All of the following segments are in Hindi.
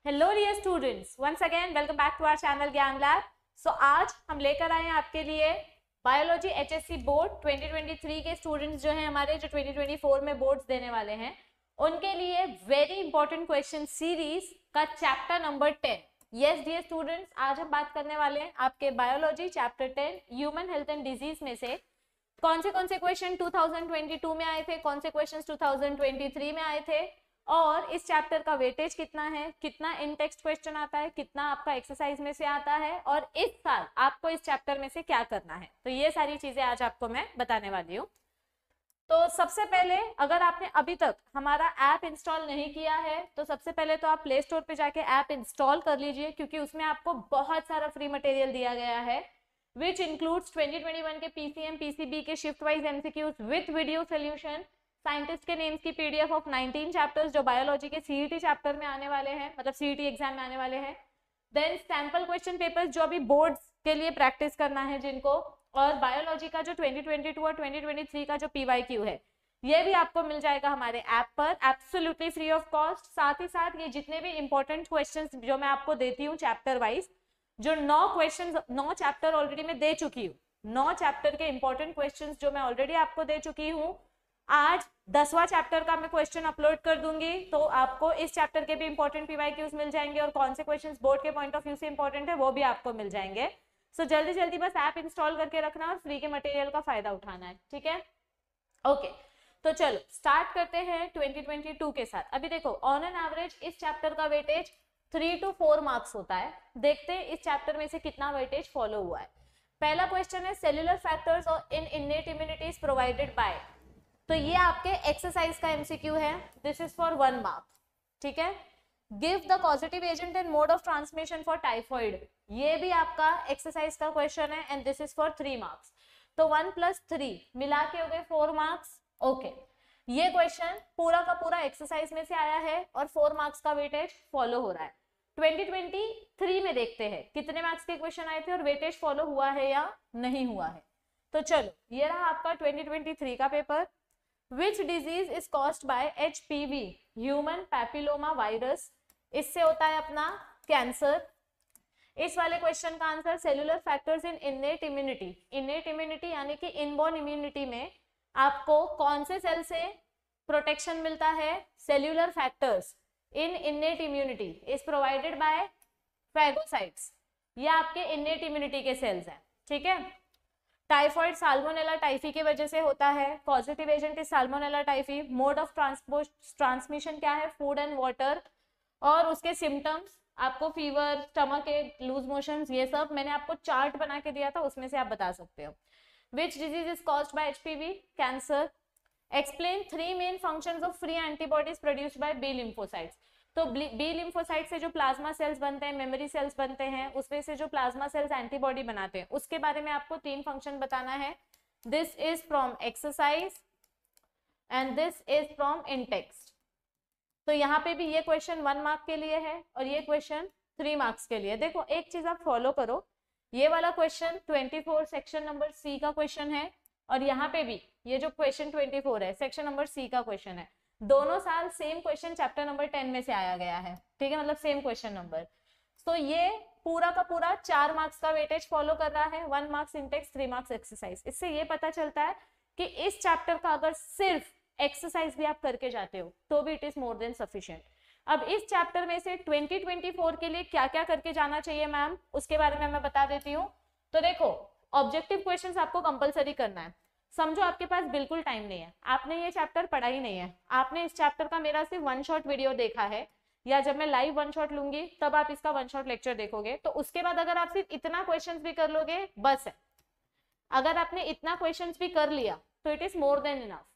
Hello dear students, once again welcome back to our channel Gyan lab. So आज हम लेकर आए हैं आपके लिए बायोलॉजी एचएससी बोर्ड 2023 के स्टूडेंट्स जो हैं हमारे, जो 2024 में बोर्ड्स देने वाले हैं, उनके लिए वेरी इंपॉर्टेंट क्वेश्चन सीरीज का chapter number 10। Yes dear students, आज हम बात करने वाले हैं आपके biology chapter 10 human health and disease में से कौन से क्वेश्चन 2022 में आए थे, कौन से क्वेश्चन 2023 में आए थे, और इस चैप्टर का वेटेज कितना है, कितना इन टेक्स्ट क्वेश्चन आता है, कितना आपका एक्सरसाइज में से आता है, और इस साल आपको इस चैप्टर में से क्या करना है। तो ये सारी चीजें आज आपको मैं बताने वाली हूँ। तो सबसे पहले, अगर आपने अभी तक हमारा ऐप इंस्टॉल नहीं किया है तो सबसे पहले तो आप प्ले स्टोर पे जाके ऐप इंस्टॉल कर लीजिए, क्योंकि उसमें आपको बहुत सारा फ्री मटेरियल दिया गया है, विच इंक्लूड्स 2021 के पीसीएम पीसीबी के shift wise MCQs with video solution, scientist के नेम्स की पीडीएफ ऑफ 19 चैप्टर्स जो बायोलॉजी के सीईटी चैप्टर में आने वाले हैं, मतलब सीईटी एग्जाम में आने वाले हैं। देन सैंपल क्वेश्चन पेपर्स जो अभी बोर्ड्स के लिए प्रैक्टिस करना है जिनको, और बायोलॉजी का जो 2022 और 2023 का जो पीवाईक्यू है, ये भी आपको मिल जाएगा हमारे ऐप पर एब्सोल्युटली फ्री ऑफ कॉस्ट। साथ ही साथ ये जितने भी इंपॉर्टेंट क्वेश्चंस जो मैं आपको देती हूँ चैप्टर वाइज, जो 9 चैप्टर ऑलरेडी मैं दे चुकी हूँ, 9 चैप्टर के इंपॉर्टेंट क्वेश्चंस जो मैं ऑलरेडी आपको दे चुकी हूँ, आज 10वां चैप्टर का मैं क्वेश्चन अपलोड कर दूंगी, तो आपको इस चैप्टर के भी इंपॉर्टेंट पीवाईक्यूज मिल जाएंगे, और कौन से क्वेश्चंस बोर्ड के पॉइंट ऑफ व्यू से इंपॉर्टेंट है वो भी आपको मिल जाएंगे। सो जल्दी जल्दी बस ऐप इंस्टॉल करके रखना और फ्री के मटेरियल का फायदा उठाना है, ठीक है। ओके, तो चलो स्टार्ट करते हैं 2022 के साथ। अभी देखो, ऑन एन एवरेज इस चैप्टर का वेटेज 3 to 4 मार्क्स होता है। देखते हैं इस चैप्टर में से कितना वेटेज फॉलो हुआ है। पहला क्वेश्चन है सेल्यूलर फैक्टर्स और इन इनेट इम्यूनिटीज प्रोवाइडेड बाय, तो ये आपके एक्सरसाइज का एमसीक्यू है, दिस इज फॉर 1 मार्क, ठीक है। Give the positive agent and mode of transmission for typhoid, ये भी आपका एक्सरसाइज का क्वेश्चन है and this is for 3 marks. तो 1 + 3 मिला के हो गए 4 मार्क्स। ओके, ये क्वेश्चन पूरा का पूरा एक्सरसाइज में से आया है और 4 मार्क्स का वेटेज फॉलो हो रहा है। 2023 में देखते हैं कितने मार्क्स के क्वेश्चन आए थे और वेटेज फॉलो हुआ है या नहीं हुआ है। तो चलो, ये रहा आपका 2023 का paper. Which disease is caused by HPV, human papilloma virus, इससे होता है अपना कैंसर। इस वाले क्वेश्चन का answer cellular factors in innate immunity. Innate immunity यानी कि इनबॉर्न इम्यूनिटी में आपको कौन से सेल से प्रोटेक्शन मिलता है? Cellular factors in innate immunity is provided by phagocytes, ये आपके इनेट इम्यूनिटी के सेल्स हैं, ठीक है। टाइफॉइड साल्मोनेला टाइफी की वजह से होता है, positive agent is salmonella typhi. Mode of transmission क्या है? Food and water. और उसके सिम्टम्स आपको फीवर, स्टमक एक, लूज मोशंस, ये सब मैंने आपको चार्ट बना के दिया था, उसमें से आप बता सकते हो। Which disease is caused by HPV? Cancer. Explain 3 main functions of free antibodies produced by B lymphocytes, तो बी लिम्फोसाइट से जो प्लाज्मा सेल्स बनते हैं, मेमोरी सेल्स बनते हैं, उसमें से जो प्लाज्मा सेल्स एंटीबॉडी बनाते हैं, उसके बारे में आपको 3 फंक्शन बताना है। This is from exercise and this is from in text. तो यहाँ पे भी ये क्वेश्चन 1 मार्क के लिए है और ये क्वेश्चन 3 मार्क्स के लिए। देखो, एक चीज आप फॉलो करो, ये वाला क्वेश्चन 24 सेक्शन नंबर सी का क्वेश्चन है, और यहाँ पे भी ये जो क्वेश्चन 24 है सेक्शन नंबर सी का क्वेश्चन है। दोनों साल सेम क्वेश्चन चैप्टर नंबर 10 में से आया गया है, ठीक है, मतलब सेम क्वेश्चन नंबर। तो ये पूरा का पूरा 4 मार्क्स का वेटेज फॉलो कर रहा है, 1 marks in text, 3 marks exercise. इससे ये पता चलता है कि इस चैप्टर का अगर सिर्फ एक्सरसाइज भी आप करके जाते हो तो भी it is more than sufficient. अब इस चैप्टर में से 2024 के लिए क्या क्या करके जाना चाहिए मैम, उसके बारे में मैं बता देती हूँ। तो देखो, ऑब्जेक्टिव क्वेश्चंस आपको कंपलसरी करना है। समझो आपके पास बिल्कुल टाइम नहीं है, आपने ये चैप्टर पढ़ा ही नहीं है, आपने इस चैप्टर का मेरा सिर्फ 1 शॉट वीडियो देखा है, या जब मैं लाइव 1 शॉट लूंगी तब आप इसका 1 शॉट लेक्चर देखोगे, तो उसके बाद अगर आप सिर्फ इतना क्वेश्चंस भी कर लोगे, बस है। अगर आपने इतना क्वेश्चंस भी कर लिया तो it is more than enough.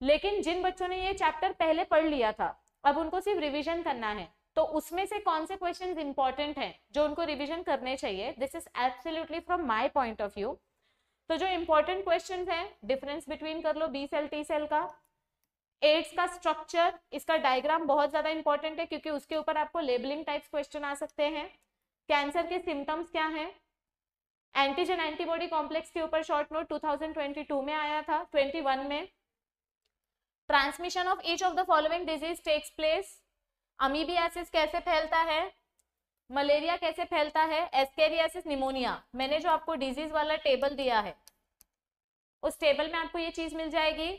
लेकिन जिन बच्चों ने ये चैप्टर पहले पढ़ लिया था, अब उनको सिर्फ रिविजन करना है, तो उसमें से कौन से क्वेश्चंस इंपॉर्टेंट हैं जो उनको रिविजन करने चाहिए, this is absolutely from my point of view. तो जो इंपॉर्टेंट क्वेश्चंस हैं, डिफरेंस बिटवीन कर लो बी सेल टी सेल का, एड्स का स्ट्रक्चर, इसका डायग्राम बहुत ज्यादा इंपॉर्टेंट है क्योंकि उसके ऊपर आपको लेबलिंग टाइप्स क्वेश्चन आ सकते हैं। कैंसर के सिम्टम्स क्या हैं, एंटीजन एंटीबॉडी कॉम्प्लेक्स के ऊपर शॉर्ट नोट 2022 में आया था, 21 में। Transmission of each of the following disease takes place amoebiasis कैसे फैलता है, मलेरिया कैसे फैलता है, एस्केरियासिस, निमोनिया। मैंने जो आपको डिजीज वाला टेबल दिया है उस टेबल में आपको ये चीज मिल जाएगी,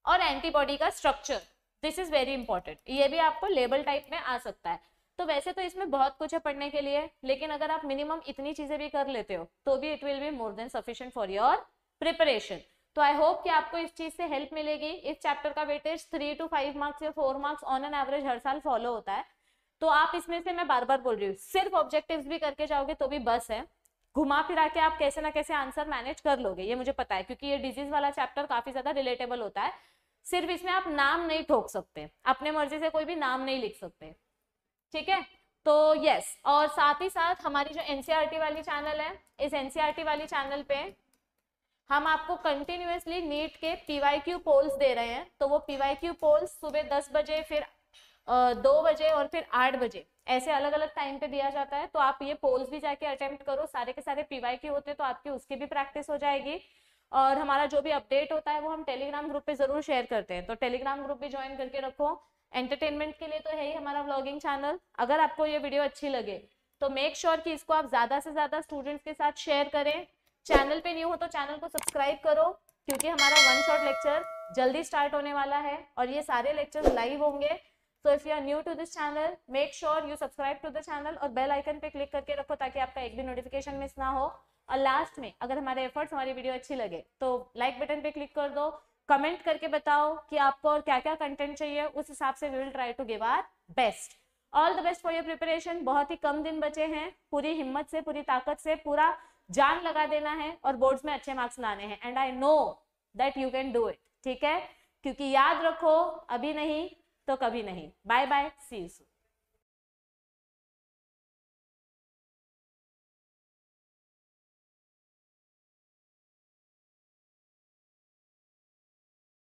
और एंटीबॉडी का structure, this is very important, ये भी आपको लेबल टाइप में आ सकता है। तो वैसे तो इसमें बहुत कुछ है पढ़ने के लिए, लेकिन अगर आप मिनिमम इतनी चीजें भी कर लेते हो तो भी it will be more than sufficient for your preparation. तो आई होप कि आपको इस चीज से हेल्प मिलेगी। इस चैप्टर का वेटेज 3 to 5 मार्क्स या 4 मार्क्स ऑन एन एवरेज हर साल फॉलो होता है। तो आप इसमें से, मैं बार बार बोल रही हूँ, सिर्फ ऑब्जेक्टिव्स भी करके जाओगे तो भी बस है, घुमा फिरा के आप कैसे ना कैसे आंसर मैनेज कर लोगे, ये मुझे पता है, क्योंकि ये डिजीज वाला चैप्टर काफी ज्यादा रिलेटेबल होता है। सिर्फ इसमें आप नाम नहीं ठोक सकते, अपने मर्जी से कोई भी नाम नहीं लिख सकते, ठीक है। तो यस, और साथ ही साथ हमारी जो एनसीईआरटी वाली चैनल है, इस एनसीईआरटी वाली चैनल पे हम आपको कंटिन्यूअसली नीट के पीवाईक्यू पोल्स दे रहे हैं। तो वो पीवाईक्यू पोल्स सुबह 10 बजे, फिर 2 बजे और फिर 8 बजे, ऐसे अलग अलग टाइम पे दिया जाता है। तो आप ये पोल्स भी जाके अटेम्प्ट करो, सारे के सारे पीवाईक्यू होते हैं तो आपकी उसकी भी प्रैक्टिस हो जाएगी। और हमारा जो भी अपडेट होता है वो हम टेलीग्राम ग्रुप पे जरूर शेयर करते हैं, तो टेलीग्राम ग्रुप भी ज्वाइन करके रखो। एंटरटेनमेंट के लिए तो है ही हमारा व्लॉगिंग चैनल। अगर आपको ये वीडियो अच्छी लगे तो मेक श्योर कि इसको आप ज्यादा से ज्यादा स्टूडेंट्स के साथ शेयर करें। चैनल पे न्यू हो तो चैनल को सब्सक्राइब करो, क्योंकि हमारा वन शॉट लेक्चर जल्दी स्टार्ट होने वाला है और ये सारे लेक्चर लाइव होंगे। So if you are new to this channel, make sure you subscribe to the channel और बेल आइकन पे क्लिक करके रखो ताकि आपका एक भी नोटिफिकेशन मिस ना हो। और लास्ट में, अगर हमारे एफर्ट्स, हमारी वीडियो अच्छी लगे तो लाइक बटन पे क्लिक कर दो, कमेंट करके बताओ कि आपको और क्या क्या कंटेंट चाहिए, उस हिसाब से we will try to give our best. All the best for your preparation. बहुत ही कम दिन बचे हैं, पूरी हिम्मत से, पूरी ताकत से, पूरा जान लगा देना है और बोर्ड्स में अच्छे मार्क्स लाने हैं। And I know that you can do it, ठीक है, क्योंकि याद रखो, अभी नहीं तो कभी नहीं। Bye bye, see you soon.